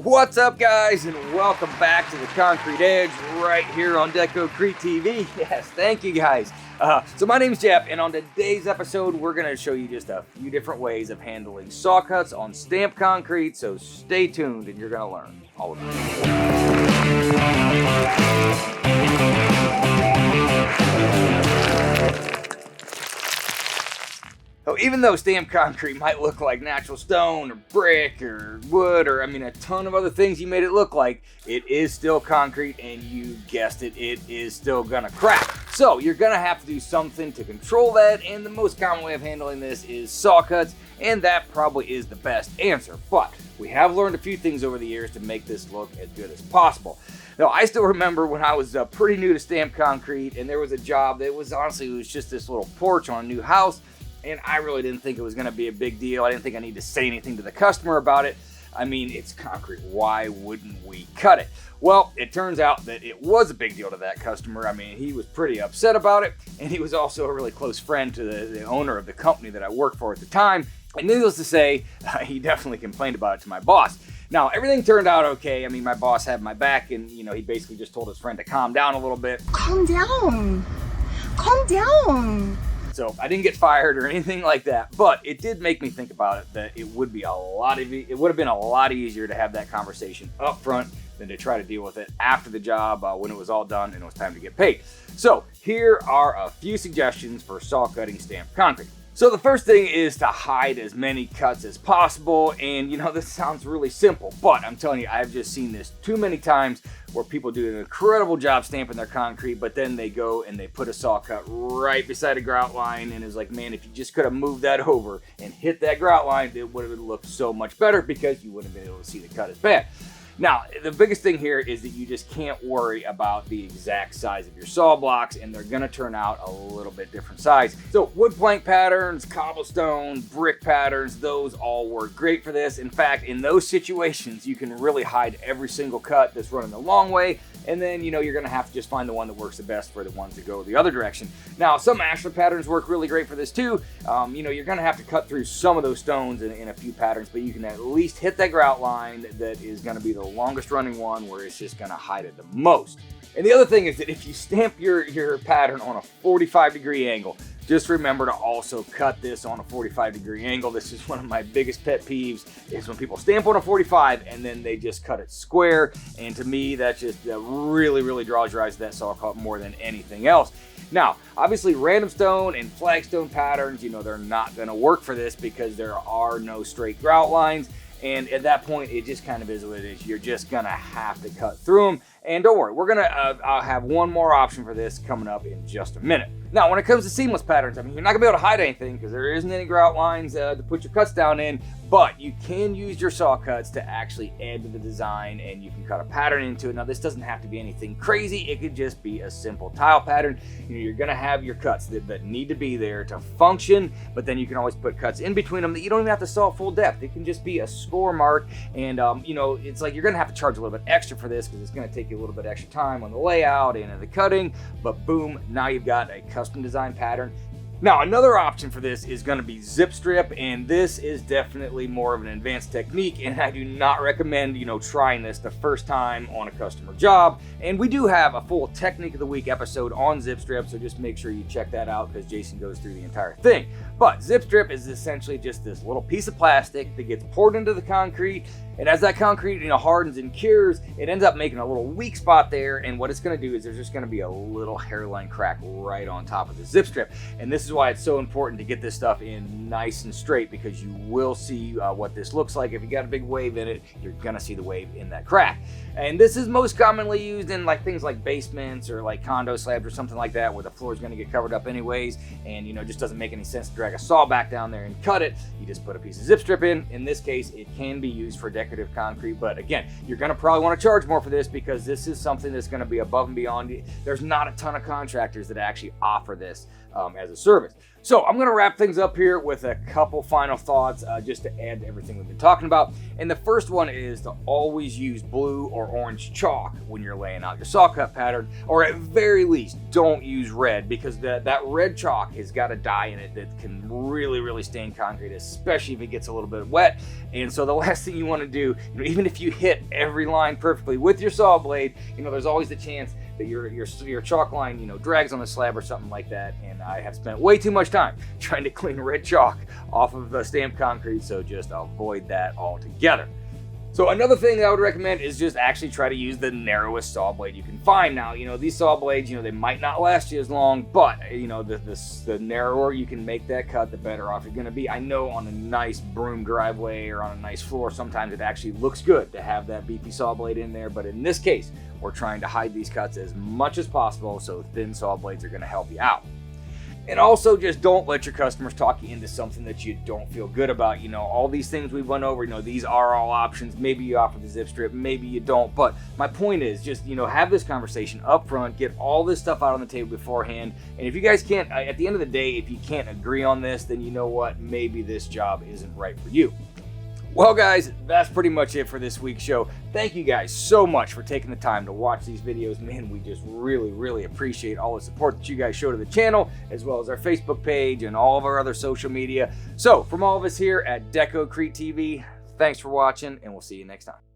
What's up, guys, and welcome back to the Concrete Edge right here on Deco-Crete TV. Yes, thank you, guys. So my name's Jeff, and on today's episode, we're going to show you just a few different ways of handling saw cuts on stamped concrete, so stay tuned and you're going to learn all about it. So even though stamped concrete might look like natural stone or brick or wood or a ton of other things you made it look like, it is still concrete, and you guessed it, it is still gonna crack. So you're gonna have to do something to control that, and the most common way of handling this is saw cuts, and that probably is the best answer. But we have learned a few things over the years to make this look as good as possible. Now, I still remember when I was pretty new to stamped concrete, and there was a job that was just this little porch on a new house. And I really didn't think it was going to be a big deal. I didn't think I need to say anything to the customer about it. It's concrete. Why wouldn't we cut it? Well, it turns out that it was a big deal to that customer. He was pretty upset about it. And he was also a really close friend to the owner of the company that I worked for at the time. And needless to say, he definitely complained about it to my boss. Now, everything turned out okay. My boss had my back, and, he basically just told his friend to calm down a little bit. Calm down. Calm down. So I didn't get fired or anything like that, but it did make me think about it, that it would have been a lot easier to have that conversation up front than to try to deal with it after the job when it was all done and it was time to get paid. So here are a few suggestions for saw cutting stamped concrete. So the first thing is to hide as many cuts as possible, and this sounds really simple, but I'm telling you, I've just seen this too many times where people do an incredible job stamping their concrete, but then they go and they put a saw cut right beside a grout line, and it's like, man, if you just could have moved that over and hit that grout line, it would have looked so much better because you wouldn't have been able to see the cut as bad. Now, the biggest thing here is that you just can't worry about the exact size of your saw blocks, and they're gonna turn out a little bit different size. So wood plank patterns, cobblestone, brick patterns, those all work great for this. In fact, in those situations, you can really hide every single cut that's running the long way, and then, you're gonna have to just find the one that works the best for the ones that go the other direction. Now, some ashlar patterns work really great for this too. You're gonna have to cut through some of those stones in a few patterns, but you can at least hit that grout line that is gonna be the longest running one where it's just gonna hide it the most. And the other thing is that if you stamp your pattern on a 45-degree angle, just remember to also cut this on a 45-degree angle. This is one of my biggest pet peeves, is when people stamp on a 45 and then they just cut it square. And to me, that just really, really draws your eyes to that saw cut more than anything else. Now, obviously, random stone and flagstone patterns, they're not gonna work for this because there are no straight grout lines. And at that point, it just kind of is what it is. You're just gonna have to cut through them. And don't worry, we're gonna I'll have one more option for this coming up in just a minute. Now, when it comes to seamless patterns, you're not gonna be able to hide anything because there isn't any grout lines to put your cuts down in, but you can use your saw cuts to actually add to the design, and you can cut a pattern into it. Now, this doesn't have to be anything crazy. It could just be a simple tile pattern. You're gonna have your cuts that need to be there to function, but then you can always put cuts in between them that you don't even have to saw full depth. It can just be a score mark, and it's like you're gonna have to charge a little bit extra for this because it's gonna take you a little bit extra time on the layout and in the cutting, but boom, now you've got a custom design pattern. Now, another option for this is going to be zip strip, and this is definitely more of an advanced technique, and I do not recommend, trying this the first time on a customer job. And we do have a full Technique of the Week episode on zip strip, so just make sure you check that out because Jason goes through the entire thing. But zip strip is essentially just this little piece of plastic that gets poured into the concrete, and as that concrete, hardens and cures, it ends up making a little weak spot there, and what it's going to do is there's just going to be a little hairline crack right on top of the zip strip. And this is why it's so important to get this stuff in nice and straight, because you will see what this looks like. If you got a big wave in it, you're going to see the wave in that crack. And this is most commonly used in things like basements or like condo slabs or something like that, where the floor is going to get covered up anyways, and it just doesn't make any sense to drag a saw back down there and cut it. You just put a piece of zip strip in. In this case, it can be used for decorative concrete, but again, you're going to probably want to charge more for this because this is something that's going to be above and beyond. There's not a ton of contractors that actually offer this as a service. So I'm going to wrap things up here with a couple final thoughts just to add to everything we've been talking about. And the first one is to always use blue or orange chalk when you're laying out your saw cut pattern, or at very least don't use red, because that red chalk has got a dye in it that can really stain concrete, especially if it gets a little bit wet. And so the last thing you want to do, even if you hit every line perfectly with your saw blade, there's always the chance that your chalk line, drags on the slab or something like that. And I have spent way too much time trying to clean red chalk off of the stamped concrete, so just avoid that altogether. So another thing that I would recommend is just actually try to use the narrowest saw blade you can find. Now, these saw blades, they might not last you as long, but the narrower you can make that cut, the better off you're going to be. I know on a nice broom driveway or on a nice floor, sometimes it actually looks good to have that beefy saw blade in there, but in this case, we're trying to hide these cuts as much as possible, so thin saw blades are going to help you out. And also, just don't let your customers talk you into something that you don't feel good about. All these things we went over, these are all options. Maybe you offer the zip strip, maybe you don't. But my point is just, have this conversation up front, get all this stuff out on the table beforehand. And if you guys can't, at the end of the day, if you can't agree on this, then you know what? Maybe this job isn't right for you. Well, guys, that's pretty much it for this week's show. Thank you guys so much for taking the time to watch these videos. Man, we just really appreciate all the support that you guys show to the channel, as well as our Facebook page and all of our other social media. So, from all of us here at Deco-Crete TV, thanks for watching, and we'll see you next time.